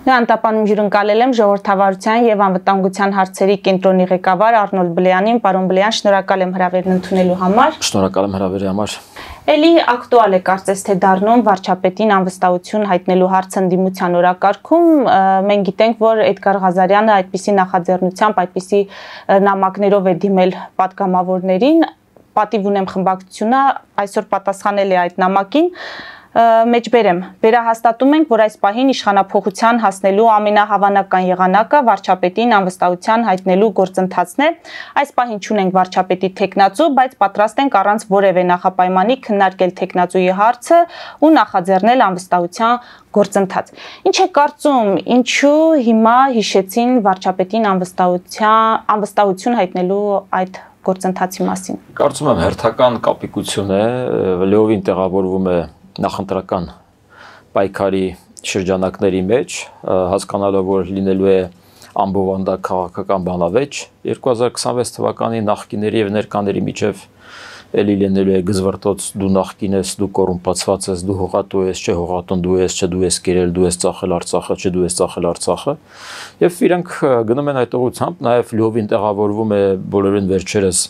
Անտապանում հյուրընկալել եմ ժողովրդավարության եւ անվտանգության հարցերի կենտրոնի ղեկավար Արնոլդ Բլեյանին, պարոն Բլեյան, շնորհակալ եմ հրավերն ընդունելու համար։ Շնորհակալ եմ հրավերի համար։ Էլի ակտուալ է կարծես թե դառնում վարչապետին անվստահություն հայտնելու հարցը ընդդիմության օրակարգում։ Մենք գիտենք, որ Էդգար Ղազարյանը այդպիսի նախաձեռնությամբ, այդպիսի նամակներով է դիմել պատգամավորներին, պատիվ ունեմ խմբակցությունը այսօր պատասխանել է այդ նամակին։ Մեջբերեմ, վերահաստատում ենք, որ այս պահին իշխանափոխության հասնելու ամենահավանական եղանակը վարչապետին անվստահության հայտնելու գործընթացն է։ Այս պահին չունենք վարչապետի թեկնածու, բայց պատրաստ ենք առանց որևէ նախապայմանի քննարկել թեկնածուի հարցը ու նախաձեռնել անվստահության գործընթաց։ Ինչ է կարծում, ինչու հիմա հիշեցին վարչապետին անվստահություն հայտնելու այդ գործընթացի մասին։ Կարծում եմ հերթական կապիկություն է, լիովին տեղավորվում է նախընտրական պայքարի շրջանակների մեջ, հասկանալով, որ լինելու է ամբողջովանակ քաղաքական բանավեճ 2026 թվականի նախկիների եւ ներկաների միջև էլի լինելու է գզվռտոց դու նախկին ես, դու կոռումպացված ես, դու հողատու ես, չէ հողատուն դու ես, չէ դու ես կերել, դու ես ծախել Արցախը, չէ դու ես ծախել Արցախը եւ իրենք գնում են այդ ուղղությամբ, նաեւ լիովին տեղավորվում է բոլորին վերջերս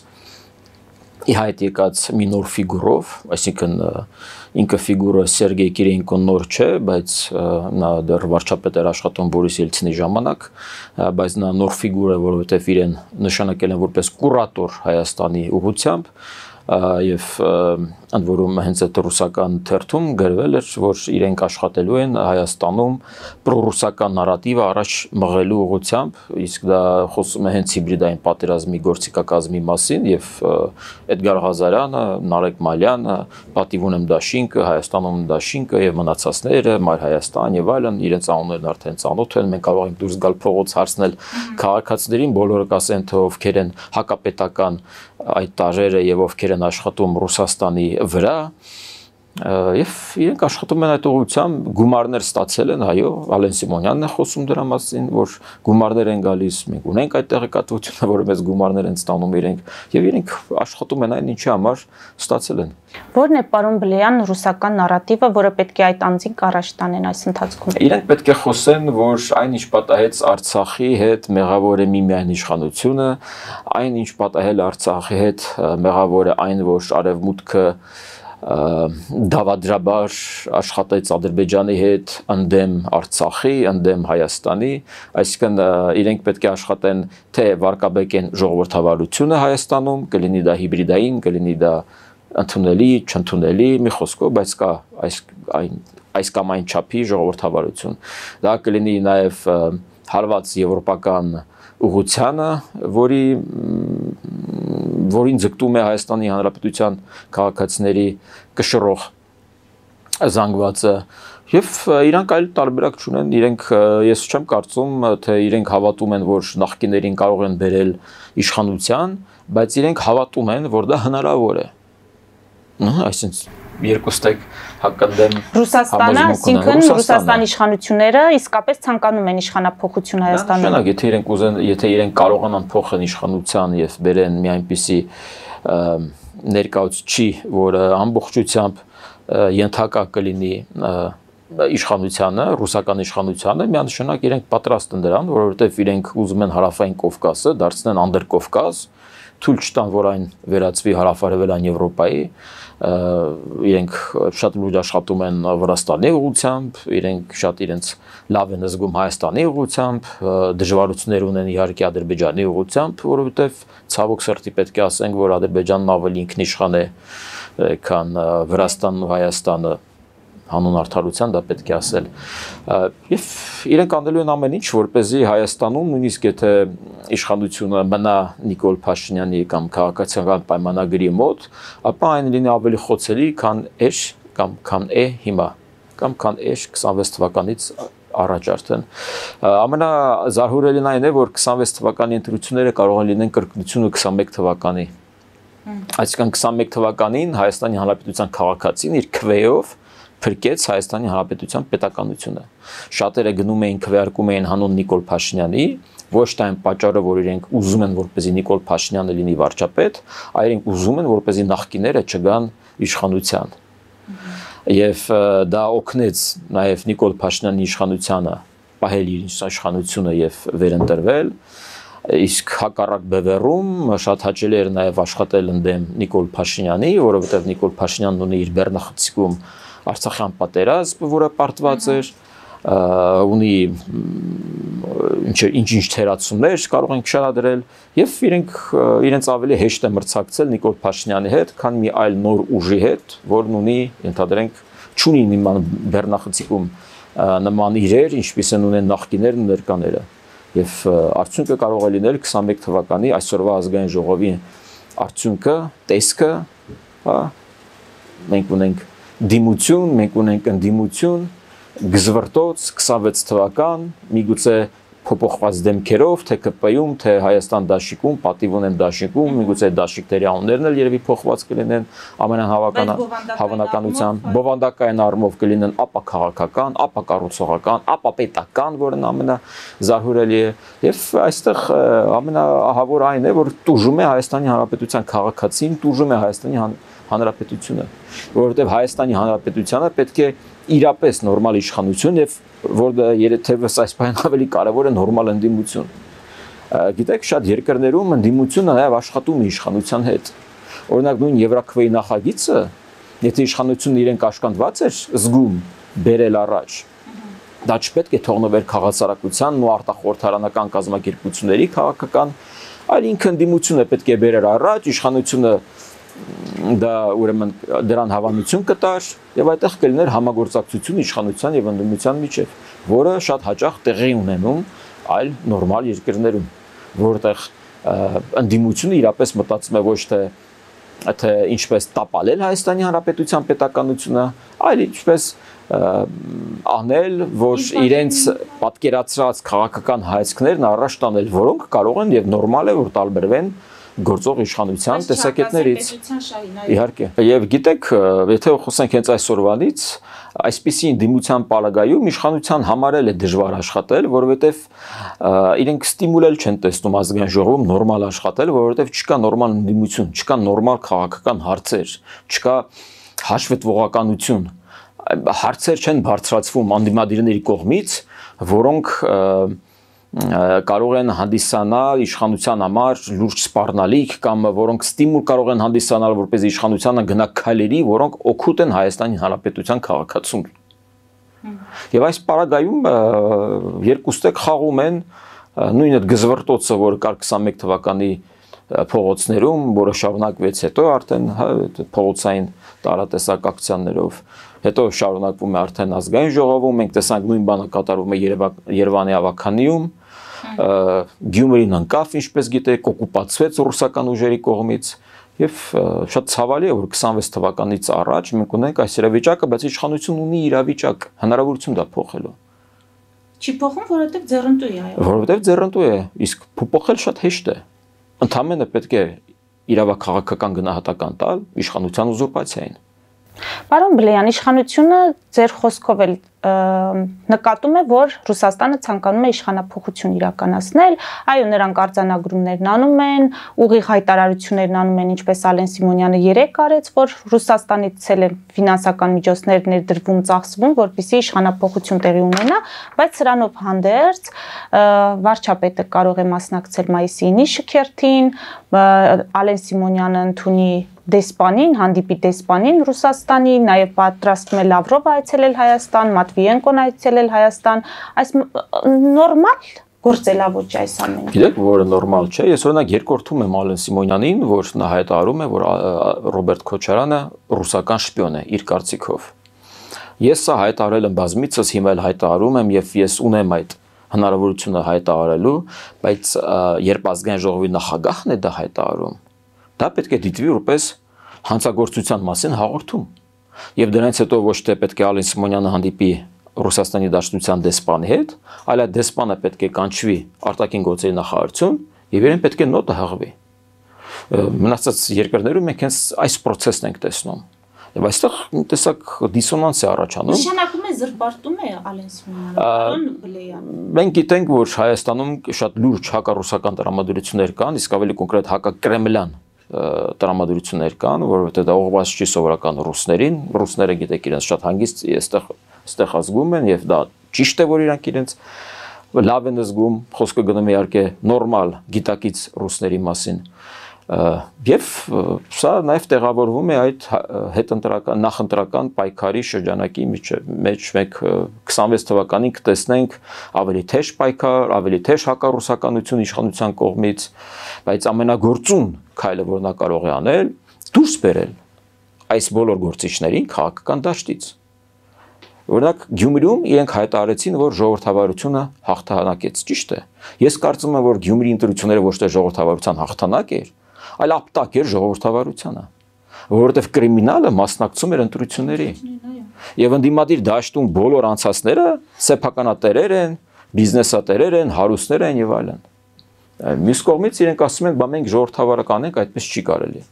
ի հայտ եկած մի նոր ֆիգուրով, այսինքն ինքը ֆիգուրը Սերգեյ Կիրենկոն նոր չէ, բայց նա դեռ վարչապետ էր աշխատում Բորիս Ելցինի ժամանակ, բայց նա նոր ֆիգուր է, որովհետև իրեն նշանակել են որպես կուրատոր Հայաստանի ուղղությամբ եւ ընդ որում հենց այդ ռուսական թերթում գրվել էր, որ իրենք աշխատելու են Հայաստանում պրոռուսական նարատիվը առաջ մղելու ուղղությամբ, իսկ դա խոսում է հենց հիբրիդային պատերազմի գործիքակազմի մասին եւ Էդգար Ղազարյանը, Նարեկ Մալյանը, պատիվ ունեմ դաշինքը, Հայաստանում դաշինքը եւ մնացածները, Մայր Հայաստան եւ այլն, իրենց անուններն արդեն ծանոթ են, մենք կարող ենք դուրս գալ փողոց հարցնել քաղաքացիներին, բոլորը կասեն թե ովքեր են հակապետական այդ տարերը եւ ովքեր են աշխատում Ռուսաստանի վրա եւ իրենք աշխատում են այդ ուղղությամբ, գումարներ ստացել են, այո, Ալեն Սիմոնյանն է խոսում դրա մասին, որ գումարներ են գալիս, մենք ունենք այդ տեղեկատվությունը, որ մեզ գումարներ են ստանում իրենք եւ իրենք աշխատում են այն ինչի համար ստացել են։ Ո՞րն է, պարոն Բլեյան, ռուսական նարատիվը, որը պետք է այդ անձինք առաջ տանեն այս ընթացքում։ Իրենք պետք է խոսեն, որ այն ինչ պատահեց Արցախի հետ մեղավոր է միմիայն իշխանությունը, այն ինչ պատահել Արցախի հետ մեղավոր է այն, որ արևմուտքը դավադրաբար աշխատեց Ադրբեջանի հետ ընդդեմ Արցախի, ընդդեմ Հայաստանի, այսինքն իրենք պետք է աշխատեն թե վարկաբեկեն ժողովրդավարությունը Հայաստանում, կլինի դա հիբրիդային, կլինի դա ընդունելի, չընդունելի, մի խոսքով, բայց կա այս կամ այն չափի ժողովրդավարություն։ Դա կլինի նաև հարված եվրոպական ուղղությանը, որին ձգտում է Հայաստանի Հանրապետության քաղաքացիների կշռող զանգվածը եւ իրանք այլ տարբերակ չունեն, իրենք ես չեմ կարծում, թե իրենք հավատում են, որ նախկիներին կարող են բերել իշխանության, բայց իրենք հավատում են, որ դա հնարավոր է։ Այսինքն երկուստեք հակընդդեմ Ռուսաստանը, այսինքն Ռուսաստանի իշխանությունները իսկապես ցանկանում են իշխանափոխություն Հայաստանում։ Եթե իրենք ուզեն, եթե իրենք կարողանան փոխեն իշխանության եւ բերեն մի այնպիսի ներկայացուցիչ, որը ամբողջությամբ ենթակա կլինի իշխանությանը, ռուսական իշխանությանը, միանշանակ իրենք պատրաստ են դրան, որովհետեւ իրենք ուզում են հարավային Կովկասը դարձնեն Անդրկովկազ, թույլ չտան, որ այն վերածվի հարավարևելյան Եվրոպայի, իրենք շատ լուրջ աշխատում են Վրաստանի ուղղությամբ, իրենք շատ իրենց լավ են զգում Հայաստանի ուղղությամբ, դժվարություններ ունեն իհարկե Ադրբեջանի ուղղությամբ, որովհետև ցավոք սրտի պետք է ասենք, որ Ադրբեջանն ավելի ինքնիշխան է, քան Վրաստանն ու Հայաստանը հանուն արդարության դա պետք է ասել։ Եվ իրենք անելու են ամեն ինչ, որպեսզի Հայաստանում նույնիսկ եթե իշխանությունը մնա Նիկոլ Փաշինյանի կամ քաղաքացիական պայմանագրի մոտ, ապա այն լինի ավելի խոցելի, քան էշ կամ քան է հիմա, կամ քան էշ 26 թվականից առաջ արդեն։ Ամենազարհուրելին այն է, որ 26 թվականի ընտրությունները կարող են լինեն կրկնությունը 21 թվականի։ Այսինքն 21 թվականին Հայաստանի Հանրապետության քաղաքացին իր քվեով փրկեց Հայաստանի Հանրապետության պետականությունը։ Շատերը գնում էին քվեարկում էին հանուն Նիկոլ Փաշինյանի, ոչ թե այն պատճառը, որ իրենք ուզում են, որպեսզի Նիկոլ Փաշինյանը լինի վարչապետ, այլ իրենք ուզում են, որպեսզի նախկիները չգան իշխանության։ Եվ դա օգնեց նաև Նիկոլ Փաշինյանի իշխանությանը պահել իր իշխանությունը եւ վերընտրվել, իսկ հակառակ բևեռում շատ հաճելի էր նաեւ աշխատել ընդդեմ Նիկոլ Փաշինյանի, որովհետեւ Նիկոլ Փաշինյանն ունի իր բեռնախցիկում Արցախյան պատերազմ, որը պարտված էր, ունի ինչ թերացումներ կարող ենք շարադրել եւ իրենց ավելի հեշտ է մրցակցել Նիկոլ Փաշինյանի հետ, քան մի այլ նոր ուժի հետ, որն ունի, ենթադրենք, չունի նման բեռնախցիկում նման իրեր, ինչպես են ունեն նախկիներն ու ներկաները։ Եվ արդյունքը կարող է լինել 21 թվականի այսօրվա ազգային ժողովի արդյունքը, տեսքը, հա, մենք ունենք դիմություն, մենք ունենք ընդդիմություն, գզվրտոց 26 թվական, միգուցե փոփոխված դեմքերով, թե ԿՊ-ում, թե Հայաստան դաշիկում, պատիվ ունեն դաշիկում, միգուցե դաշիկների անուններն էլ երևի փոխված կլինեն ամենահավանականությամբ, բովանդակային առումով կլինեն ապա քաղաքական, ապա կառուցողական, ապա պետական, որն ամենազարհուրելի է, եւ այստեղ ամենաահավոր այն է, որ տուժում է Հայաստանի Հանրապետության քաղաքացին, տուժում է Հայաստանի Հանրապետությունը, որովհետեւ Հայաստանի Հանրապետությանը պետք է իրապես նորմալ իշխանություն եւ որը երեթևս այս բանը ավելի կարեւոր է նորմալ ընդդիմություն։ Գիտեք, շատ երկրներում ընդդիմությունը նաեւ աշխատում է իշխանության հետ։ Օրինակ նույն Եվրաքվեի նախագիծը, եթե իշխանությունն իրեն կաշկանդված էր զգում բերել առաջ, դա չպետք է թողնվեր քաղաքացիականն ու արտախորհրդարանական կազմակերպությունների քաղաքական, այլ ինքը ընդդիմությունը պետք է բերեր առաջ, իշխանությունը դա ուրեմն դրան հավանություն կտար եւ այդտեղ կլիներ համագործակցություն իշխանության եւ ընդդիմության միջեւ, որը շատ հաճախ տեղի ունենում այլ նորմալ երկրներում, որտեղ ընդդիմությունը իրապես մտածում է ոչ թե ինչպես տապալել Հայաստանի Հանրապետության պետականությունը, այլ ինչպես անել, որ իրենց պատկերացրած քաղաքական հայացքներն առաջ տանել, որոնք կարող են եւ նորմալ է որ տարբերվեն գործող իշխանության տեսակետներից։ Իհարկե։ Եվ գիտեք, եթե խոսենք հենց այսօրվանից, այսպիսի ընդդիմության պարագայում իշխանության համարել է դժվար աշխատել, որովհետև իրենք ստիմուլ չեն տեսնում ազգային ժողովում նորմալ աշխատել, որովհետև չկա նորմալ ընդդիմություն, չկա նորմալ քաղաքական հարցեր, չկա հաշվետվողականություն, հարցեր չեն բարձրացվում անդիմադիրների կողմից, որոնք կարող են հանդիսանալ իշխանության համար լուրջ սպառնալիք կամ որոնք ստիմուլ կարող են հանդիսանալ որպես իշխանությանը գնա քայլերի, որոնք օգուտ են Հայաստանի Հանրապետության քաղաքացուն։ Եվ այս պարագայում երկուստեք խաղում են նույն այդ գզվրտոցը, որը կար 21 թվականի փողոցներում, որը շարունակվեց հետո արդեն փողոցային տարատեսակ ակցիաներով, հետո շարունակվում է արդեն ազգային ժողովում, մենք տեսանք նույն բանը կատարվում է Երևանի ավականիում, Գյումրին անկավ, ինչպես գիտեք, օկուպացվեց ռուսական ուժերի կողմից եւ շատ ցավալի է որ 26 թվականից առաջ մենք ունենք այս իրավիճակը, բայց իշխանությունը ունի իրավիճակ, հնարավորություն դա փոխելու։ Չի փոխում, որովհետեւ ձեռնտու է, այո։ Որովհետեւ ձեռնտու է, իսկ փոխել շատ հեշտ է։ Ընդհանրապես պետք է իրավաքաղաքական գնահատական տալ իշխանության ուզուրպացիային։ Պարոն Բլեյան, իշխանությունը ձեր խոսքով էլ նկատում է, որ Ռուսաստանը ցանկանում է իշխանափոխություն իրականացնել, այո, նրանք արձանագրումներն անում են, ուղիղ հայտարարություններն անում են, ինչպես Ալեն Սիմոնյանը երեկ արեց, որ Ռուսաստանից ցել են ֆինանսական միջոցներ ներդրվում, ծախսվում, որպեսզի իշխանափոխություն տեղի ունենա, բայց սրանով հանդերձ վարչապետը կարող է մասնակցել մայիսի 9-ի շքերթին, Ալեն Սիմոնյանը ընդունի դեսպանին, հանդիպի դեսպանին Ռուսաստանի, նաև պատրաստվում է Լավրովը այցելել Հայաստան, Մատվիենկոն այցելել Հայաստան, այս նորմալ գործելավոճ այս ամենը։ Գիտեք, որը նորմալ չէ, ես օրինակ երկրորդում եմ Ալեն Սիմոնյանին, որ նա հայտարարում է, որ Ռոբերտ Քոչարյանը ռուսական շպիոն է իր կարծիքով։ Ես սա հայտարարել եմ բազմիցս, հիմա էլ հայտարարում եմ եւ ես ունեմ այդ հնարավորությունը հայտարարելու, բայց երբ ազգային ժողովի նախագահն է դա հայտարարում, դա պետք է դիտվի որպես հանցագործության մասին հաղորդում։ Եվ դրանից հետո ոչ թե պետք է Ալեն Սիմոնյանը հանդիպի Ռուսաստանի Դաշնության դեսպանի հետ, այլ այդ դեսպանը պետք է կանչվի արտաքին գործերի նախարարություն եւ իրեն պետք է նոտը հղվի։ Մնացած երկրներում մենք հենց այս process-ն ենք տեսնում։ Եվ այստեղ տեսակ դիսոնանս է առաջանում։ Նշանակում է զրպարտում է Ալեն Սիմոնյանը, պարոն Բլեյան։ Մենք գիտենք, որ Հայաստանում շատ լուրջ հակառուսական տրամադրություններ կան, իսկ ավելի կոնկրետ հակակրեմլյան տրամադրություններ կան, որովհետեւ դա ուղղված չի սովորական ռուսներին, ռուսները գիտեք իրենց շատ հանգիստ այստեղ ազգում են եւ դա ճիշտ է, որ իրանք իրենց լավ են զգում, խոսքը գնում է իհարկե նորմալ գիտակից ռուսների մասին։ Եվ սա նաև տեղավորվում է այդ հետընտրական նախընտրական պայքարի շրջանակի մեջ մենք 26 թվականին կտեսնենք ավելի թեժ պայքար, ավելի թեժ հակառուսականություն իշխանության կողմից, բայց ամենագործուն քայլը, որ նա կարող է անել, դուրս բերել այս բոլոր գործիչներին քաղաքական դաշտից։ Օրինակ Գյումրիում իրենք հայտարարեցին, որ ժողովրդավարությունը հաղթանակեց, ճիշտ է։ Ես կարծում եմ, որ Գյումրի ընտրությունները ոչ թե ժողովրդավարության հաղթանակ էր, այլ ապտակ էր ժողովրդավարությանը, որովհետև կրիմինալը մասնակցում էր ընտրությունների։ Եվ ընդդիմադիր դաշտում բոլոր անցածները սեփականատերեր են, բիզնեսատերեր են, հարուստներ են եւ այլն։ Մյուս կողմից իրենք ասում են, բա մենք ժողովրդավարական ենք, այդպես չի կարելի։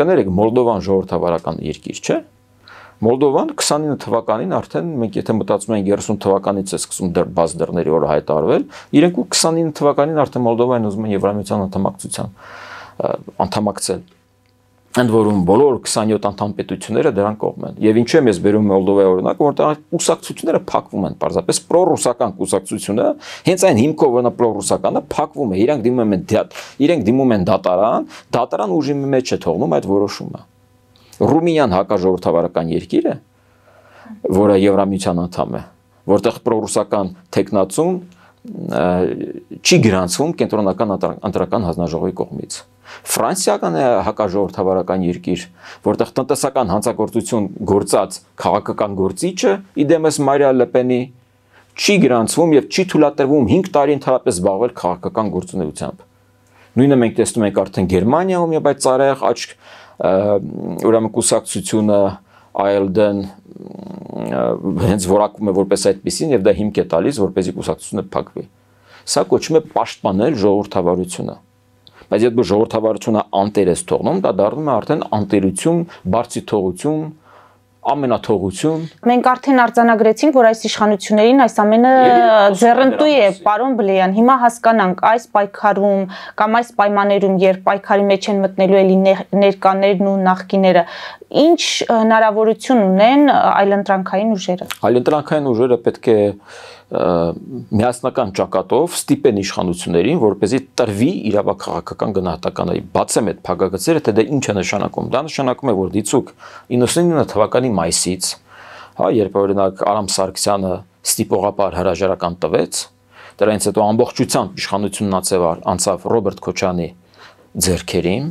Կներեք, Մոլդովան ժողովրդավարական երկիր չէ։ Մոլդովան 29 թվականին արդեն մենք եթե մտածում ենք 30 թվականից է սկսում բաց դռների օրը հայտարարվել, իրենք ու 29 թվականին արդեն Մոլդովային ուզում են Եվրամիության անդամակցել։ Ընդ որում բոլոր 27 անդամ պետությունները դրան կողմ են։ Եվ ինչու եմ ես բերում Մոլդովայի օրինակ, որտեղ կուսակցությունները փակվում են, պարզապես պրոռուսական կուսակցությունը, հենց այն հիմքով որ նա պրոռուսականը փակվում է, իրենք դիմում են դատարան ուժի մեջ է թողնում այդ որոշումը։ Ռումինիան հակաժողովրդավարական երկիր է, որը Եվրամիության անդամ է, որտեղ պրոռուսական տեխնացուն չի գրանցվում կենտրոնական ընտրական հանձնաժողովի կողմից։ Ֆրանսիական է հակաժողովրդավարական երկիր, որտեղ տնտեսական հանցագործություն գործած քաղաքական գործիչը իդեմս Մարիա Լեպենի չի գրանցվում եւ չի թույլատրվում 5 տարի ընդհանրապես զբաղվել քաղաքական գործունեությամբ։ Նույնը մենք տեսնում ենք արդեն Գերմանիայում եւ այդ ծառայեղ աչք ուրեմն կուսակցությունը ALD-ն հենց որակում է որպես այդպեսին եւ դա հիմք է տալիս որպեսզի կուսակցությունը փակվի։ Սա կոչվում է պաշտպանել ժողովրդավարությունը։ Բայց եթե ժողովրդավարությունը անտեր ես թողնում, դա դառնում է արդեն անտերություն, բարձիթողություն, ամենաթողություն։ Մենք արդեն արձանագրեցինք, որ այս իշխանություններին այս ամենը ձեռնտու է, պարոն Բլեյան, հիմա հասկանանք այս պայքարում կամ այս պայմաններում, երբ պայքարի մեջ են մտնելու էլի ներկաներն ու նախկիները, ինչ հնարավորություն ունեն այլընտրանքային ուժերը։ Այլընտրանքային ուժերը պետք է միասնական ճակատով ստիպեն իշխանություններին, որպեսզի տրվի իրավաքաղաքական գնահատականների։ Բացեմ այդ փակագծերը, թե դա ինչ է նշանակում։ Դա նշանակում է, որ դիցուք 99 թվականի մայիսից, երբ օրինակ Արամ Սարգսյանը ստիպողապար հրաժարական տվեց, դրանից հետո ամբողջությամբ իշխանությունն անցավ Ռոբերտ Քոչյանի ձեռքերին,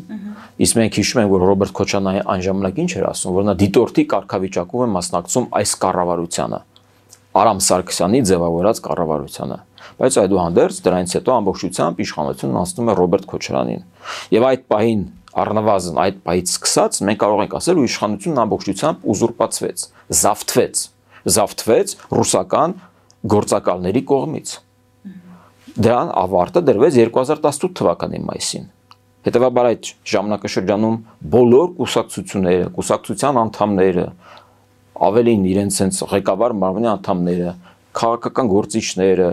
իսկ մենք հիշում ենք, որ Ռոբերտ Քոչյանը այն ժամանակ ինչ էր ասում, որ նա դիտորդի կարգավիճակում է մասնակցում այս կառավարությանը, Արամ Սարգսյանի ձևավորած կառավարությանը, բայց այդուհանդերձ դրանից հետո ամբողջությամբ իշխանությունն անցնում է Ռոբերտ Քոչարյանին։ Եվ այդ պահին առնվազն այդ պահից սկսած մենք կարող ենք ասել, որ իշխանությունն ամբողջությամբ ուզուրպացվեց, զավթվեց ռուսական գործակալների կողմից։ Դրան ավարտը դրվեց 2018 թվականի մայիսին։ Հետևաբար այդ ժամանակաշրջանում բոլոր կուսակցությունները, կուսակցության անդամները, ավելին իրենց sense ղեկավար մարմնի անդամները, քաղաքական գործիչները,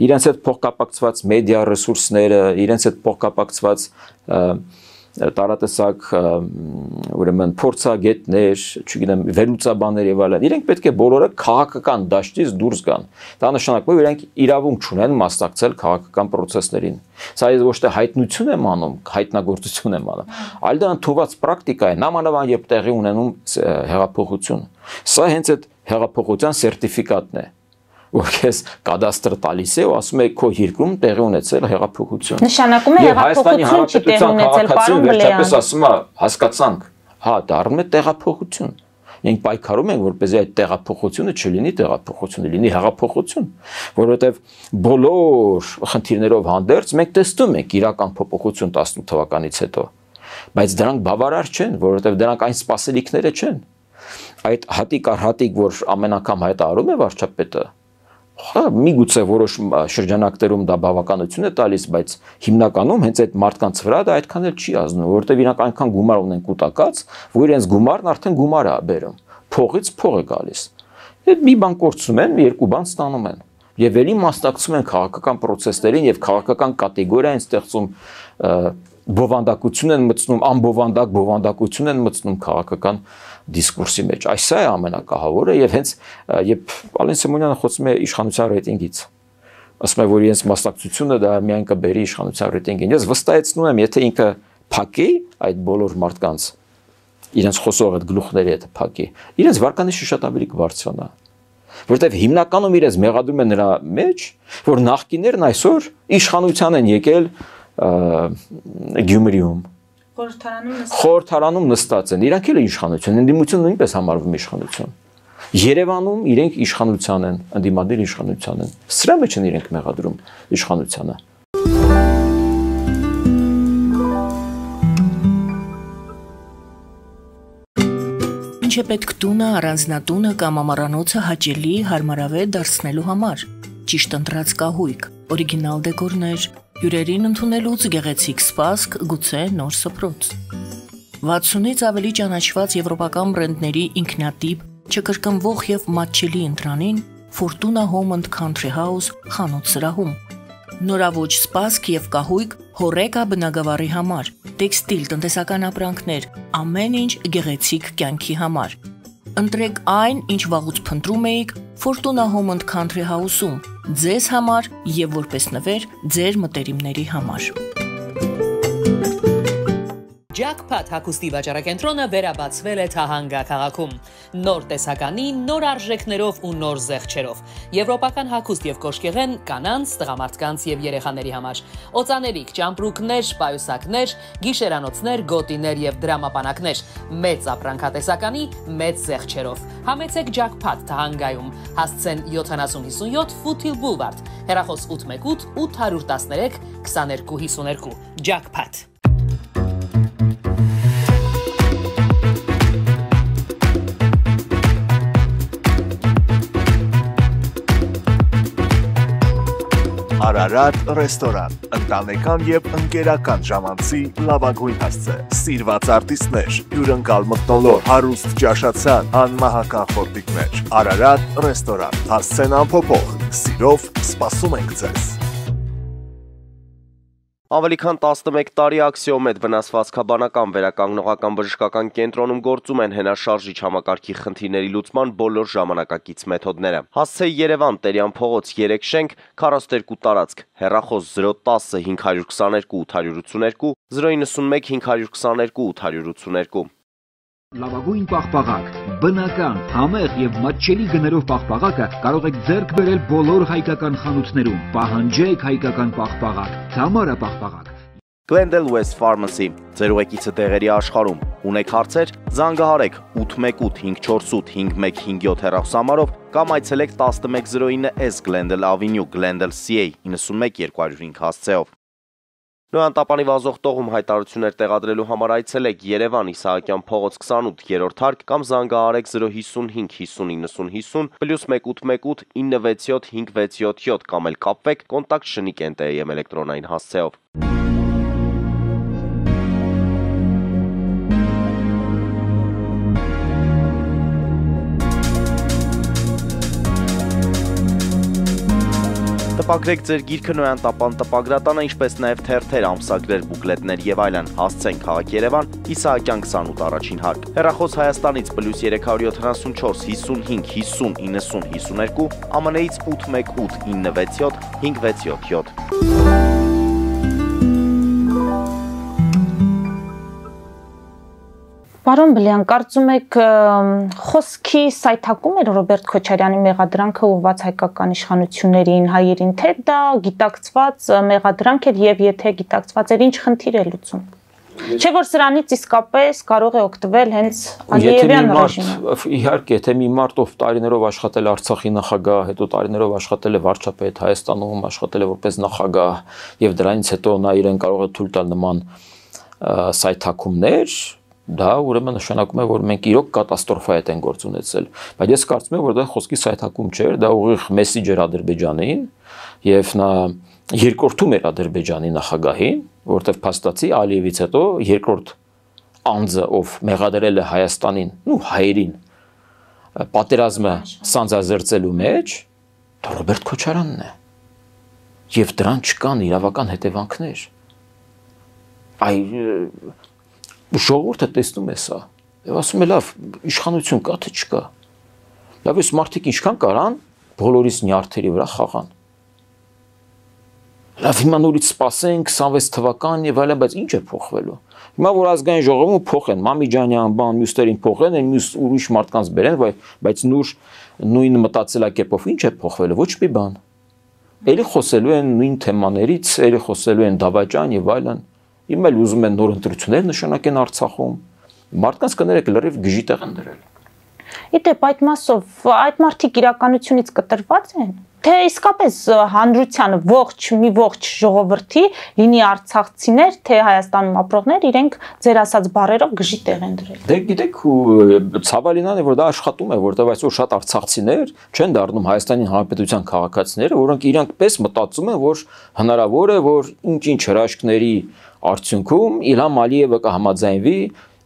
իրենց հետ փոխկապակցված մեդիա ռեսուրսները, իրենց հետ փոխկապակցված տարատեսակ ուրեմն փորձագետներ, չգիտեմ, վերլուծաբաններ եւ այլն, իրենք պետք է բոլորը քաղաքական դաշտից դուրս գան։ Դա նշանակում է, որ իրենք իրավունք չունեն մասնակցել քաղաքական process-ներին։ Սա ոչ թե հայտնություն եմ անում, հայտնագործություն եմ անում, այլ դա ընդունված պրակտիկա է, նամանավան երբ տեղի ունենում հեղափոխություն։ Սա հենց այդ հեղափոխության սերտիֆիկատն է, որ քեզ կադաստրը տալիս է ու ասում է քո երկրում տեղի ունեցել հեղափոխություն։ Նշանակում է հեղափոխություն չի տեղի ունեցել, պարոն Բլեյան։ Վերջապես ասում է, հասկացանք, հա, դառնում է տեղափոխություն։ Մենք պայքարում ենք, որպեսզի այդ տեղափոխությունը չլինի տեղափոխություն, լինի հեղափոխություն, որովհետև բոլոր խնդիրներով հանդերձ մենք տեսնում ենք իրական փոփոխություն 18 թվականից հետո, բայց դրանք բավարար չեն, որովհետև դրանք այն սպասելիքները չեն։ Այդ հատիկ առ հատիկ, որ ամեն անգամ հայտարարում է վարչապետը, միգուցե որոշ շրջանակներում դա բավականություն է տալիս, բայց հիմնականում հենց այդ մարդկանց վրա դա այդքան էլ չի ազդում, որովհետև իրանք այնքան գումար ունեն կուտակած, որ իրենց գումարն արդեն գումար է բերում, փողից փող է գալիս։ Այդ մի բան կորցնում են, երկու բան ստանում են։ Եվ ելի մասնակցում են քաղաքական process-ներին եւ քաղաքական կատեգորիա են ստեղծում բովանդակություն են մտցնում, անբովանդակ բովանդակություն են մտցնում քաղաքական դիսկուրսի մեջ։ Այս է ամենակահավորը եւ հենց երբ Ալեն Սիմոնյանը խոսում է իշխանության ռեյտինգից, ասում է, որ իրենց մասնակցությունը դա միայն կբերի իշխանության ռեյտինգին։ Ես վստահեցնում եմ, եթե ինքը փակի այդ բոլոր մարդկանց իրենց խոսող այդ գլուխների հետ փակի, իրենց վարկանիշը շատ ավելի կբարձրանա, որտեվ հիմնականում իրենց մեղադրում են նրա մեջ, որ նախկիներն այսօր իշխանության են եկել Գյումրիում, խորհրդարանում նստած են, իրանք էլ իշխանություն, ընդդիմությունը նույնպես համարվում իշխանություն։ Երևանում իրենք իշխանության են, ընդդիմադիր իշխանության են։ Սրա մեջ են իրենք մեղադրում իշխանությանը։ Ինչ է պետք տունը, առանձնատունը կամ ամառանոցը հաճելի, հարմարավետ դարձնելու համար։ Ճիշտ ընտրած կահույք, օրիգինալ դեկորներ, հյուրերին ընդունելուց գեղեցիկ սպասք, գուցե նոր սփռոց։ 60-ից ավելի ճանաչված եվրոպական բրենդների ինքնատիպ, չկրկնվող եւ մատչելի ընտրանին Fortuna Home and Country House խանութ սրահում։ Նորավոճ սպասք եւ կահույք հորեկա բնագավառի համար, տեքստիլ, տնտեսական ապրանքներ, ամեն ինչ գեղեցիկ կյանքի համար։ Ընտրեք այն, ինչ վաղուց փնտրում էիք Fortuna Home and Country House-ում, ձեզ համար եւ որպես նվեր ձեր մտերիմների համար։ Jackpot հագուստի վաճառակենտրոնը վերաբացվել է Թահանգա քաղաքում։ Նոր տեսականի, նոր արժեքներով ու նոր զեղչերով։ Եվրոպական հագուստ եւ կոշկեղեն կանանց, տղամարդկանց եւ երեխաների համար։ Օծանելիք, ճամպրուկներ, պայուսակներ, գիշերանոցներ, գոտիներ եւ դրամապանակներ։ Մեծ ապրանքատեսականի, մեծ զեղչերով։ Համեցեք Jackpot Թահանգայում։ Հասցեն 7057 Foothill Boulevard։ Հեռախոս 818 813 2252։ Jackpot։ Արարատ ռեստորան, ընտանեկան եւ ընկերական ժամանցի լավագույն հասցե, սիրված արտիստներ, հյուրընկալ մթնոլորտ, հարուստ ճաշացան, անմահական խորտիկներ, Արարատ ռեստորան, հասցեն անփոփոխ, սիրով սպասում ենք ձեզ։ Ավելի քան 11 տարի Աքսիոմեդ վնասվածքաբանական վերականգնողական բժշկական կենտրոնում գործում են հենաշարժիչ համակարգի խնդիրների լուծման բոլոր ժամանակակից մեթոդները։ Հասցե Երևան, Տերյան փողոց 3 շենք, 42 տարածք, հեռախոս 010 522 882, 091 522 882։ Լավագույն պաղպաղակ, բնական, համեղ եւ մատչելի գներով պաղպաղակը կարող եք ձեռք բերել բոլոր հայկական խանութներում։ Պահանջեք հայկական պաղպաղակ, Թամարա պաղպաղակ։ Glendale West Pharmacy, ձեր ուղեկիցը տեղերի աշխարհում։ Ունեք հարցեր, զանգահարեք 818 548 5157 հեռախոսահամարով կամ այցելեք 1109S Glendale Avenue, Glendale CA 91 205 հասցեով։ Նոյան Տապանի վազող տողում հայտարարություններ տեղադրելու համար այցելեք Երևան Իսահակյան փողոց 28 3-րդ հարկ կամ զանգահարեք 055 50 90 50 +1 818 967 567 կամ էլ կապվեք կոնտակտ Շնիկ NTM էլեկտրոնային հասցեով։ Տպագրեք ձեր գիրքը Նոյան Տապան տպագրատանը, ինչպես նաև թերթեր, ամսագրեր, բուկլետներ եւ այլն։ Հասցեն քաղաք Երևան, Իսահակյան 28 առաջին հարկ։ Հեռախոս Հայաստանից +374 55 50 90 52, ԱՄՆ-ից 818 967 567։ Պարոն Բլյան, կարծում եք խոսքի սայթակում էր Ռոբերտ Քոչարյանի մեղադրանքը ուղղված հայկական իշխանություններին, հայերին, թե դա գիտակցված մեղադրանք էր եւ եթե գիտակցված էր, ինչ խնդիր է լուծում։ Չէ՞ որ սրանից իսկապես կարող է օգտվել հենց Ալիևյան ռեժիմը։ Իհարկե, եթե մի մարդ ով տարիներով աշխատել է Արցախի նախագահ, հետո տարիներով աշխատել է վարչապետ, Հայաստանում աշխատել է որպես նախագահ եւ դրանից հետո նա իրեն կարող է թույլ տալ նման սայթակումներ, դա ուրեմն նշանակում է, որ մենք իրոք կատաստրոֆա հետ են գործ ունեցել, բայց ես կարծում եմ, որ դա խոսքի սայթակում չէր, դա ուղիղ մեսիջ էր Ադրբեջանին եւ նա երկրորդում էր Ադրբեջանի նախագահին, որտեվ փաստացի Ալիևից հետո երկրորդ անձը, ով մեղադրել է Հայաստանին, հայերին պատերազմը սանձազերծելու մեջ, դա Ռոբերտ Քոչարյանն է եւ դրան չկան իրավական հետևանքներ։ այ ժողովուրդը տեսնում է սա եւ ասում է լավ իշխանություն կա թե չկա լավ էս մարդիկ ինչքան կարան բոլորիս նյարդերի վրա խաղան լավ հիմա նորից սպասենք 26 թվական եւ այլն բայց ինչ է փոխվելու հիմա որ ազգային ժողովում փոխեն Մամիջանյան բան մյուսներին փոխեն այն մյուս ուրիշ մարդկանց բերեն բայց նույն մտածելակերպով ինչ է փոխվելու ոչ մի բան Էլի խոսելու են նույն թեմաներից, էլի խոսելու են դավաճան եւ այլն։ Իմ էլ ուզում են նոր ընտրություններ նշանակեն Արցախում։ Մարդկանց կներեք լրիվ գժի տեղ են դրել։ Իդեպ այդ մասով այդ մարդիկ իրականությունից կտրված են։ Թե իսկապես հանրությանը մի ողջ ժողովրդի լինի արցախցիներ, թե Հայաստանում ապրողներ, իրենք ձեր ասած բառերով գժի տեղ են դրել։ Դե գիտեք, ցավալինան է, որ դա աշխատում է, որտեղ այսօր շատ արցախցիներ չեն դառնում Հայաստանի Հանրապետության քաղաքացիները, որոնք իրանք պես մտածում են, որ հնարավոր է, որ ինչ-ինչ հրաշքների արդյունքում Իլհամ Ալիևը կհամաձայնվի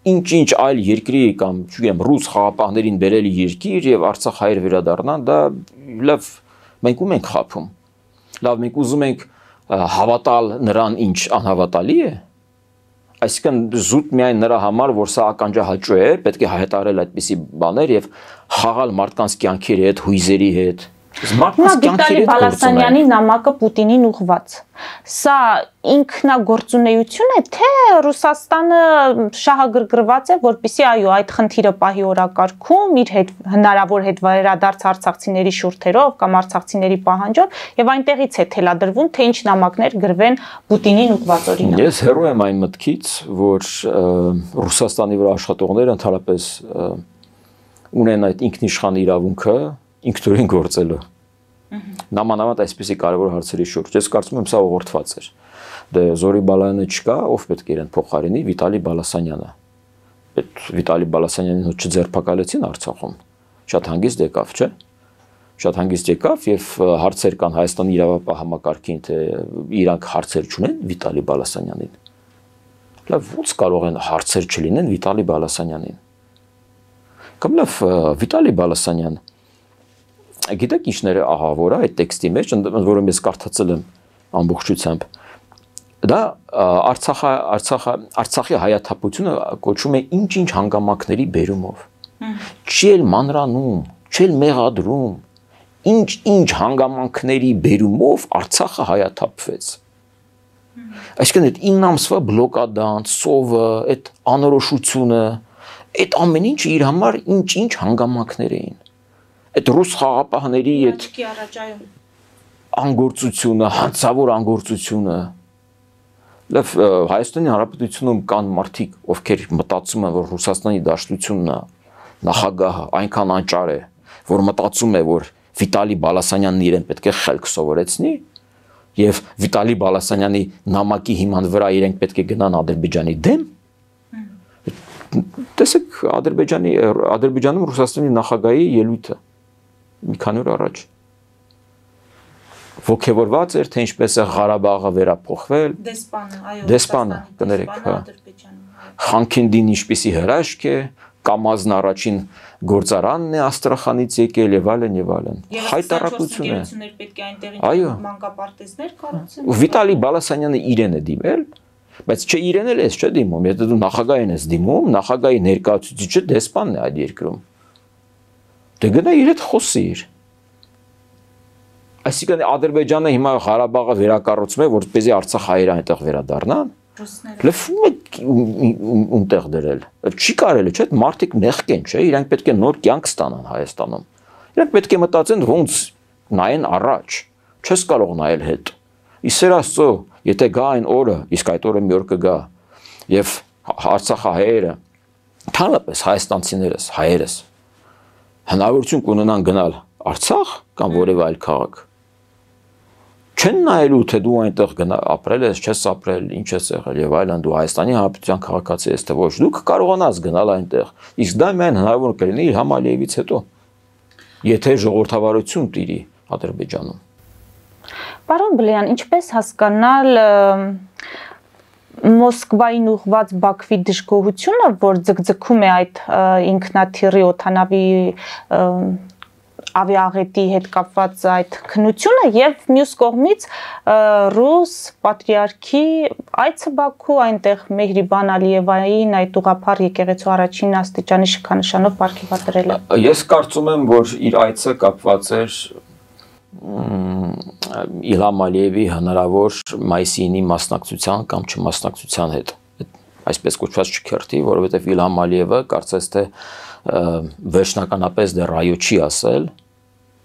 ինչ-ինչ այլ երկրի կամ, չգիտեմ, ռուս խաղապահներին բերելի երկիր եւ Արցախ հայեր վերադառնան, դա լավ մենք ում ենք խափում։ Լավ, մենք ուզում ենք հավատալ նրան, ինչ անհավատալի է։ Այսինքն զուտ միայն նրա համար, որ սա ականջահաճո է, պետք է հայտարարել այդպիսի բաներ եւ խաղալ մարդկանց կյանքերի հետ, հույզերի հետ։ Վիտալի Բալասանյանի նամակը Պուտինին ուղղված։ Սա ինքնագործունեություն է, թե Ռուսաստանը շահագրգռված է, որպեսզի այո, այդ խնդիրը պահի օրակարգում իր հետ հնարավոր հետ վերադարձ արցախցիների շուրթերով կամ արցախցիների պահանջով եւ այնտեղից է թելադրվում, թե ինչ նամակներ գրվեն Պուտինին ուղղված օրինակ։ Ես հեռու եմ այն մտքից, որ Ռուսաստանի վրա աշխատողները ընդհանրապես ունեն այդ ինքնիշխան իրավունքը ինքնուրույն գործելու։ Նամանավանդ այսպիսի կարևոր հարցերի շուրջ։ Ես կարծում եմ սա ուղղորդված էր։ Դե Զորի Բալայանը չկա, ով պետք է իրեն փոխարինի Վիտալի Բալասանյանը։ Այդ Վիտալի Բալասանյանին հոչ չձերբակալեցին Արցախում։ Շատ հանգիստ եկավ, չէ՞։ Շատ հանգիստ եկավ եւ հարցեր կան Հայաստանի իրավապահ համակարգին, թե իրանք հարցեր չունեն Վիտալի Բալասանյանին։ Լավ, ո՞նց կարող են հարցեր չլինեն Վիտալի Բալասանյանին։ Կամ լավ, Վիտալի Բալասանյան Գիտեք ինչներ է ահավորը այդ տեքստի մեջ, որը ես կարդացել եմ ամբողջությամբ։ Դա Արցախի հայաթափությունը կոչվում է ինչ-ինչ հանգամանքների բերումով։ Չի էլ մանրանում, չի էլ մեղադրում, ինչ-ինչ հանգամանքների բերումով Արցախը հայաթափվեց։ Այսինքն այդ 9 ամսվա բլոկադան, սովը, այդ անորոշությունը, այդ ամեն ինչը իր համար ինչ-ինչ հանգամանքներ էին։ Այդ ռուս խաղապահների այդ անգործությունը, հանցավոր անգործությունը։ Լավ, Հայաստանի Հանրապետությունում կան մարդիկ, ովքեր մտածում են, որ Ռուսաստանի Դաշնությունն նախագահը այնքան անճար է, որ մտածում է, որ Վիտալի Բալասանյանն իրեն պետք է խելք սովորեցնի, եւ Վիտալի Բալասանյանի նամակի հիման վրա իրենք պետք է գնան Ադրբեջանի դեմ։ Տեսեք Ադրբեջանում Ռուսաստանի նախագահի ելույթը մի քանի օր առաջ ոգևորված էր, թե ինչպես է Ղարաբաղը վերափոխվել։ Դեսպանը, կներեք, հա։ Խանքենդին ինչպիսի հրաշք է, Կամազն առաջին գործարանն է Աստրախանից եկել եւ այլն եւ այլն։ Հայտարարություն է։ Այո։ Մանկապարտեզներ կառուցեն։ Վիտալի Բալասանյանը իրեն է դիմել, բայց չէ իրեն էլ էս չէ դիմում, եթե դու նախագահին ես դիմում, նախագահի ներկայացուցիչը դեսպանն է այդ երկրում։ Դե գնա իր հետ խոսիր։ Այսինքն Ադրբեջանը հիմա Ղարաբաղը վերակառուցում է, որպեսզի Արցախ հայերը այնտեղ վերադառնան։ Լεφում է ունտեղ դրել։ Չի կարելի, չէ՞, մարդիկ մեղք են, չէ՞, իրանք պետք է նոր կյանք ստանան Հայաստանում։ Իրանք պետք է մտածեն ոնց նայեն առաջ, չես կարող նայել հետ։ Իսեր Աստծո, եթե գա այն օրը, իսկ այդ օրը մի օր կգա, եւ Արցախահայերը, թանրապես հայաստանցիներս, հայերս հնարավորություն կունենան գնալ Արցախ կամ որևէ այլ քաղաք։ Չեն նայելու, թե դու այնտեղ ապրել ես, չես ապրել, ինչ ես եղել եւ այլն, դու Հայաստանի Հանրապետության քաղաքացի ես, թե ոչ, դու կկարողանաս գնալ այնտեղ։ Իսկ դա միայն հնարավոր կլինի Իլհամ Ալիևից հետո, եթե ժողովրդավարություն տիրի Ադրբեջանում։ Պարոն Բլեյան, ինչպես հասկանալ Մոսկվային ուղղված Բաքվի դժգոհությունը, որ ձգձգում է այդ ինքնաթիռի օդանավի ավիաղետի հետ կապված այդ քննությունը եւ մյուս կողմից ռուս պատրիարքի այցը Բաքու, այնտեղ Մեհրիբան Ալիևային այդ ուղղափառ եկեղեցու առաջին աստիճանի շքանշանով պարգևատրելը։ Ես կարծում եմ, որ իր այցը կապված էր Իլհամ Ալիևի հնարավոր մայիսի 9-ի մասնակցության կամ չմասնակցության հետ, այսպես կոչված չքերթի, որովհետև Իլհամ Ալիևը կարծես թե վերջնականապես դեռ այո չի ասել,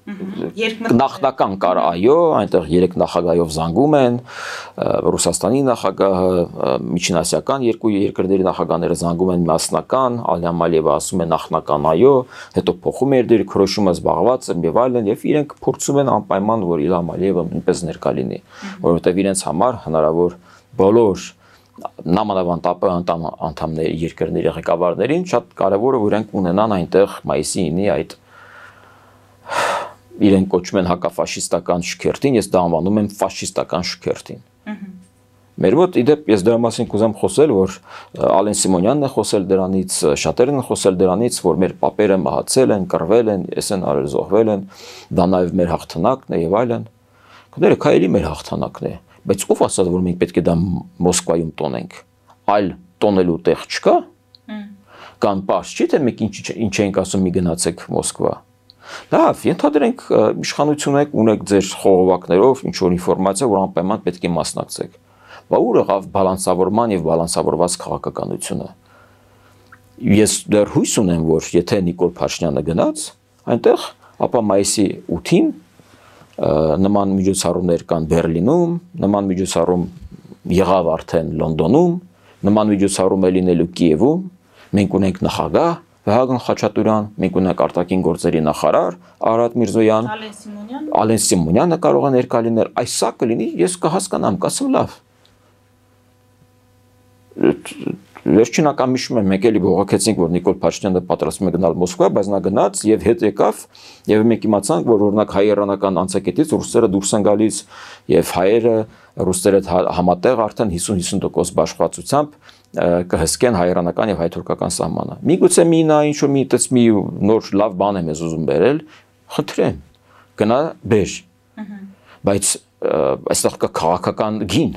նախնական կար այո, այնտեղ 3 նախագահով զանգում են, Ռուսաստանի նախագահը, միջինասիական 2 երկրների նախագահները զանգում են մասնական, Իլհամ Ալիևը ասում է նախնական այո, հետո փոխում է իր դիրքորոշումը, զբաղված են եւ այլն, եւ իրենք փորձում են անպայման, որ Իլհամ Ալիևը նույնպես ներկա լինի, որովհետեւ իրենց համար հնարավոր բոլոր նամանավանդ ԱՊ անդամների երկրների ղեկավարներին շատ կարևոր է որ իրենք ունենան այնտեղ մայիսի 9-ի այդ իրենք կոչում են հակաֆաշիստական շքերթին, ես դա անվանում եմ ֆաշիստական շքերթին։ Մեր մոտ իդեպ ես դրա մասին կուզեմ խոսել, որ Ալեն Սիմոնյանն է խոսել դրանից, շատերն են խոսել դրանից, որ մեր պապերը մահացել են, կռվել են, ես են արել զոհվել են, դա նաև մեր հաղթանակն է եւ այլն։ Կներեք, այլի մեր հաղթանակն է, բայց ով ասաց, որ մենք պետք է դա Մոսկվայում տոնենք, այլ տոնելու տեղ չկա։ Կան պարզ չի, թե մենք ինչ ենք ասում, մի գնացեք Մոսկվա։ Լավ, ենթադրենք իշխանություն եք, ունեք ձեր խողովակներով ինչ-որ ինֆորմացիա, որ անպայման պետք է մասնակցեք։ Բա ուր եղավ բալանսավորման եւ բալանսավորված քաղաքականությունը։ Ես դեռ հույս ունեմ, որ եթե Նիկոլ Փաշինյանը գնաց այնտեղ, ապա մայիսի 8-ին նման միջոցառումներ կան Բերլինում, նման միջոցառում եղավ արդեն Լոնդոնում, նման միջոցառում է լինելու Կիևում, մենք ունենք նախագահ Վահագն Խաչատուրյան, մենք ունենք արտաքին գործերի նախարար Արարատ Միրզոյան, Ալեն Սիմոնյանը կարող է ներկա լինել, այս սա կլինի, ես կհասկանամ, կասեմ լավ։ Վերջին անգամ հիշում եմ, մենք էլի բողոքեցինք, որ Նիկոլ Փաշինյանը պատրաստվում է գնալ Մոսկվա, բայց նա գնաց եւ հետ եկավ, եւ մենք իմացանք, որ օրինակ հայ-իրանական անցակետից ռուսերը դուրս են գալիս եւ հայերը ռուսերը համատեղ արդեն 50-50% բաշխվածությամբ կհսկեն հայ-իրանական եւ հայ-թուրքական սահմանը։ Միգուցե մի նա ինչ-որ մի նոր լավ բան է մեզ ուզում բերել, խնդրեմ, գնա բեր։ Բայց այստեղ կա քաղաքական գին,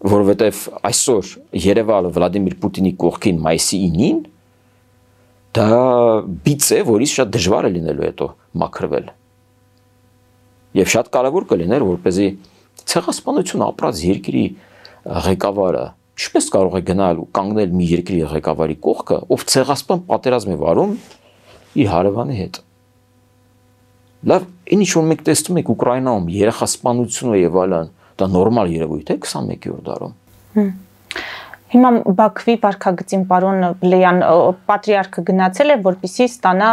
որովհետեւ այսօր Երևանը Վլադիմիր Պուտինի կողքին մայիսի 9-ին դա բիծ է, որից շատ դժվար է լինելու հետո մաքրվել։ Եվ շատ կարևոր կլիներ, որպեսզի ցեղասպանություն ապրած երկրի ղեկավարը ինչպես կարող է գնալ ու կանգնել մի երկրի ղեկավարի կողքը, ով ցեղասպան պատերազմ է վարում իր հարևանի հետ։ Լավ, ինչ որ մենք տեսնում ենք Ուկրաինայում երեխասպանությունը եւ այլն, դա նորմալ երևույթ է 21-րդ դարում։ Հիմա Բաքվի վարքագծին պարոն Բլեյան պատրիարքը գնացել է, որպեսզի ստանա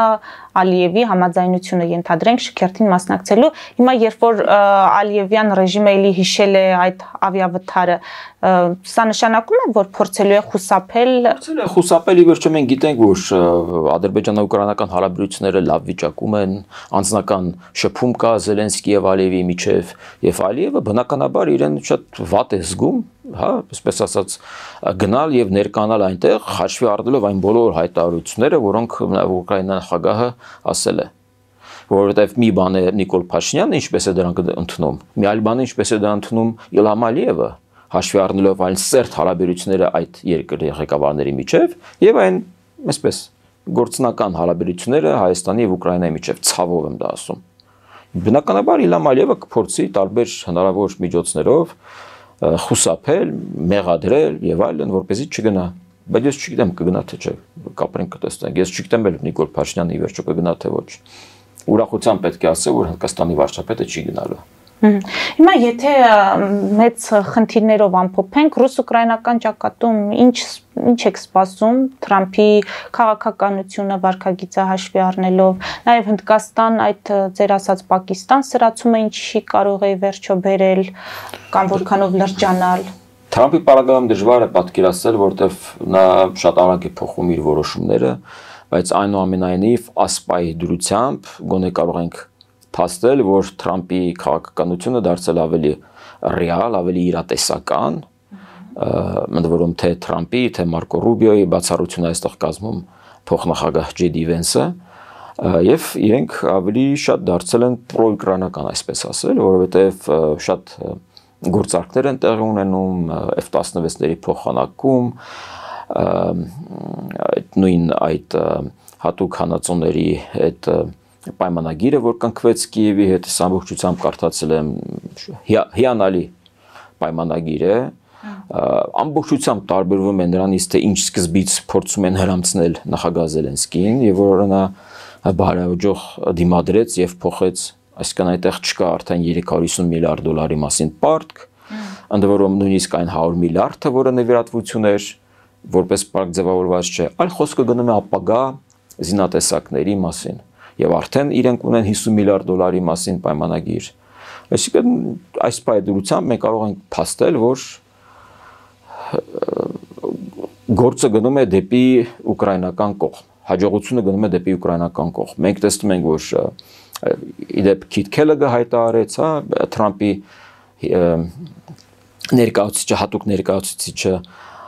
Ալիևի համաձայնությունը, ենթադրենք շքերթին մասնակցելու։ Հիմա երբ որ Ալիևյան ռեժիմը էլի հիշել է այդ ավիավթարը, սա նշանակում է, որ փորձելու է խուսափել, ի վերջո մենք գիտենք, որ ադրբեջանա-ուկրաինական հարաբերությունները լավ վիճակում են, անձնական շփում կա Զելենսկի եւ Ալիևի միջեւ, եւ Ալիևը բնականաբար իրեն շատ վատ է զգում, հա, այսպես ասած, գնալ եւ ներկանալ այնտեղ, հաշվի առնելով այն բոլոր հայտարարությունները, որոնք Ուկրաինա նախագահը ասել է, որովհետեւ մի բան է Նիկոլ Փաշինյանը ինչպես է դրանք ընդունում, մի այլ բան է ինչպես է դա ընդունում Իլհամ Ալիևը, հաշվի առնելով այն սերտ հարաբերությունները այդ երկրի ղեկավարների միջև եւ այն այսպես գործնական հարաբերությունները Հայաստանի եւ Ուկրաինայի միջև, ցավով եմ դա ասում։ Բնականաբար Իլհամ Ալիևը կփորձի տարբեր հնարավոր միջոցներով խուսափել, մեղադրել եւ այլն, որպեսզի չգնա։ Բայց ես չգիտեմ կգնա թե չէ, կապրենք կտեսնենք։ Ես չգիտեմ էլ Նիկոլ Փաշինյանը ի վերջո կգնա թե ոչ։ Ուրախությամբ պետք է ասել, որ Հնդկաստանի վարչապետը չի գնալու։ Հիմա եթե մեծ խնդիրներով ամփոփենք, ռուս-ուկրաինական ճակատում ինչ եք սպասում Թրամփի քաղաքականությունը վարքագիծը հաշվի առնելով, նաև Հնդկաստան այդ ձեր ասած Պակիստան սրացումը ինչի կարող է վերջո բերել կամ որքանով լրջանալ։ Թրամփի պարագայում դժվար է պատկերացնել, որտեվ նա շատ արագ է փոխում իր որոշումները, բայց այնուամենայնիվ ասպայի դրությամբ գոնե կարող ենք փաստել, որ Թրամփի քաղաքականությունը դարձել ավելի ռեալ, ավելի իրատեսական, ընդ որում թե Թրամփի, թե Մարկո Ռուբիոյի բացառությունը այստեղ կազմում փոխնախագահ Ջեյ Დი Վենսը, Եվ իրենք ավելի շատ դարձել են պրոուկրաինական, այսպես ասել, որովհետև շատ գործարքներ են տեղի ունենում, F-16-ների փոխանակում, նույն այդ հատուկ հանածոների այդ պայմանագիրը, որ կնքվեց Կիևի հետ, ամբողջությամբ կարդացել եմ, հիանալի պայմանագիր է, ամբողջությամբ տարբերվում է նրանից, թե ինչ սկզբից փորձում են հրամցնել նախագահ Զելենսկին, եւ որ նա բարեհաջող դիմադրեց եւ փոխեց, այսինքն այդտեղ չկա արդեն 350 միլիարդ դոլարի մասին պարտք, ընդ որում նույնիսկ այն 100 միլիարդը, որը նվիրատվություն էր, որպես պարկ ձևավորված չէ, այլ խոսքը գնում է ապագա զինատեսակների մասին, եւ արդեն իրենք ունեն 50 միլիարդ դոլարի մասին պայմանագիր։ Այսինքն այս պայմանությամբ մենք կարող ենք փաստել, որ գործը գնում է դեպի ուկրաինական կողմ, հաջողությունը գնում է դեպի ուկրաինական կողմ։ Մենք տեսնում ենք, որ իդեպ Քիթ Քելեգը հայտարարեց, Թրամփի ներկայացուցիչը, հատուկ ներկայացուցիչը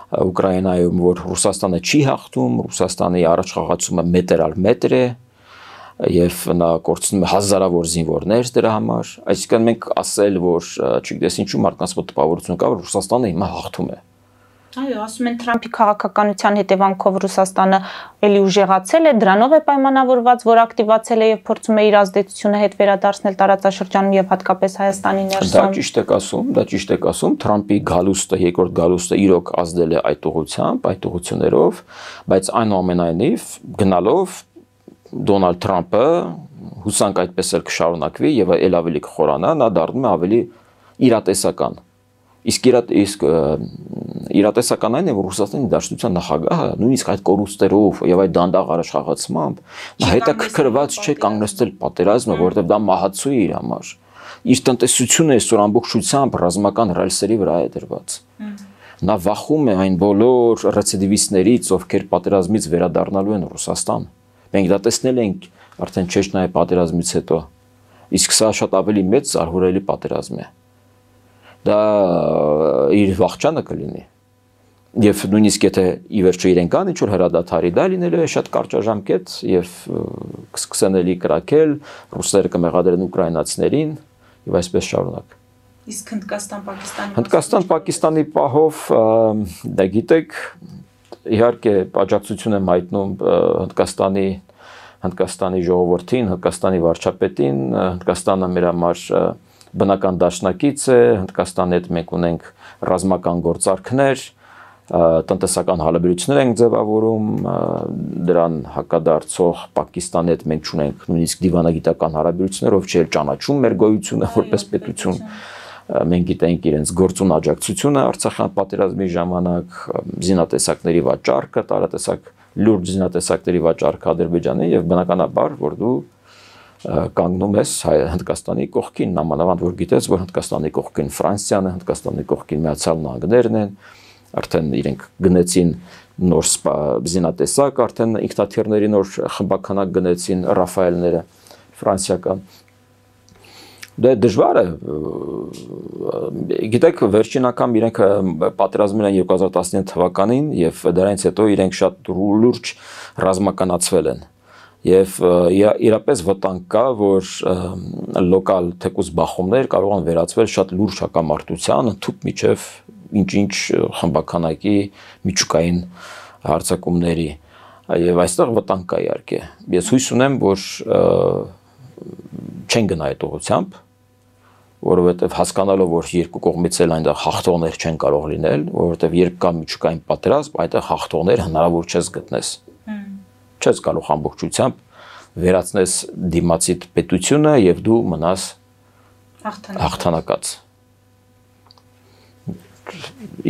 Ուկրաինայում, որ Ռուսաստանը չի հաղթում, Ռուսաստանի առաջխաղացումը մետր առ մետր է, եւ նա կորցնում է հազարավոր զինվորներ դրա համար, այսինքն մենք ասել, որ չգիտես ինչու մարդկանց մոտ տպավորություն կա, որ Ռուսաստանը հիմա հաղթում է։ Այո, ասում են Թրամփի քաղաքականության հետևանքով Ռուսաստանը էլի ուժեղացել է, դրանով է պայմանավորված, որ ակտիվացել է եւ փորձում է իր ազդեցությունը հետ վերադարձնել տարածաշրջանում եւ հատկապես Հայաստանի ներսում։ Դա ճիշտ եք ասում, Թրամփի գալուստը, երկրորդ գալուստը իրոք ազդել է այդ ուղղությամբ, այդ ուղղություններով, բայց այնուամենայնիվ գնալով Դոնալդ Թրամփը հուսանք այդպես էլ կշարունակվի եւ ել ավելի կխորանա, նա դառնում է ավելի իրատեսական։ Իսկ իրատեսական այն է, որ Ռուսաստանի Դաշնության նախագահը նույնիսկ այդ կորուստերով եւ այդ դանդաղ առաջխաղացմամբ նա հետաքրքրված չէ կանգնեցնել պատերազմը, որովհետեւ դա մահացու է իր համար։ Իր տնտեսությունը այսօր ամբողջությամբ ռազմական ռելսերի վրա է դրված։ Նա վախում է այն բոլոր ռեցիդիվիստներից, ովքեր պատերազմից վերադառնալու են Ռուսաստան։ Մենք դա տեսնել ենք արդեն Չեչնիայի պատերազմից հետո, իսկ սա շատ ավելի մեծ զարհուրելի պատերազմ է։ Դա իր վախճանը կլինի։ Եվ նույնիսկ եթե ի վերջո իրենք կան ինչ-որ հրադադարի, դա լինելու է շատ կարճաժամկետ եւ կսկսեն էլի կրակել, ռուսները կմեղադրեն ուկրաինացիներին եւ այսպես շարունակ։ Իսկ Հնդկաստան-Պակիստանի պահով դա գիտեք, իհարկե աջակցություն եմ հայտնում Հնդկաստանի ժողովրդին, Հնդկաստանի վարչապետին, Հնդկաստանը մեր համար բնական դաշնակից է, Հնդկաստանի հետ մենք ունենք ռազմական գործարքներ, տնտեսական հարաբերություններ ենք ձևավորում, դրան հակադարձող Պակիստանի հետ մենք ունենք նույնիսկ դիվանագիտական հարաբերություններ, ով չէ ճանաչում մեր գոյությունը որպես պետություն։ Մենք գիտենք իրենց գործուն աջակցությունը Արցախյան պատերազմի ժամանակ, զինատեսակների վաճառքը, տարատեսակ լուրջ զինատեսակների վաճառքը Ադրբեջանի եւ բնականաբար, որ դու կանգնում ես Հնդկաստանի կողքին, նամանավանդ որ գիտես, որ Հնդկաստանի կողքին Ֆրանսիան է, Հնդկաստանի կողքին Միացյալ Նահանգներն են, արդեն իրենք գնեցին նոր զինատեսակ, արդեն ինքնաթիռների նոր խմբականակ գնեցին Ռաֆայելները ֆրանսիական։ Դա դժվար է, գիտեք, վերջին անգամ իրենք պատերազմել են 2019 թվականին եւ դրանից հետո իրենք շատ լուրջ ռազմականացվել են եւ իրապես վտանգ կա, որ լոկալ թեկուզ բախումներ կարող են վերածվել շատ լուրջ հակամարտության, ընդհանուր միջև ինչ-ինչ խմբականակի միջուկային հարձակումների եւ այստեղ վտանգ կա իհարկե։ Ես հույս ունեմ, որ չեն գնա այդ ուղղությամբ, որովհետև հասկանալով, որ երկու կողմից էլ այնտեղ հաղթողներ չեն կարող լինել, որովհետև երբ կա միջուկային պատերազմ, այնտեղ հաղթողներ հնարավոր չես գտնես։ Չես կարող ամբողջությամբ վերացնես դիմացի պետությունը եւ դու մնաս հաղթանակած։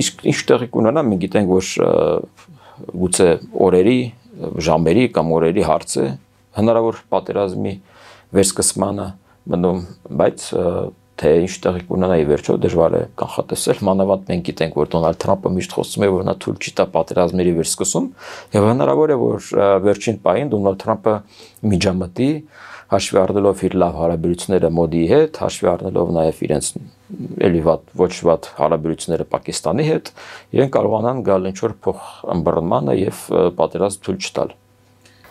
Իսկ ինչ տեղի կունենա, մենք գիտենք, որ գուցե օրերի, ժամերի կամ օրերի հարց է հնարավոր պատերազմի վերսկսմանը մնում, բայց թե ինչ տեղի կունենա ի վերջո դժվար է կանխատեսել, մանավանդ մենք գիտենք, որ Դոնալդ Թրամփը միշտ խոսում է, որ նա թույլ չի տա պատերազմների վերսկսում, եւ հնարավոր է, որ վերջին պահին Դոնալդ Թրամփը միջամտի, հաշվի առնելով իր լավ հարաբերությունները Մոդիի հետ, հաշվի առնելով նաեւ իրենց էլի ոչ վատ հարաբերությունները Պակիստանի հետ, իրենք կարողանան գալ ինչ-որ փոխըմբռնմանը եւ պատերազմ թույլ չտալ։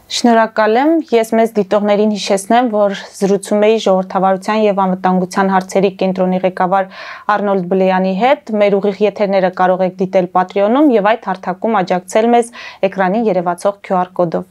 Շնորհակալ եմ, ես մեծ դիտողներին հիշեցնեմ, որ զրուցում էի ժողովրդավարության եւ անվտանգության հարցերի կենտրոնի ղեկավար Արնոլդ Բլեյանի հետ։ Մեր ուղիղ եթերները կարող եք դիտել Patreon-ում եւ այդ հարթակում աջակցել մեզ էկրանին երևացող QR կոդով։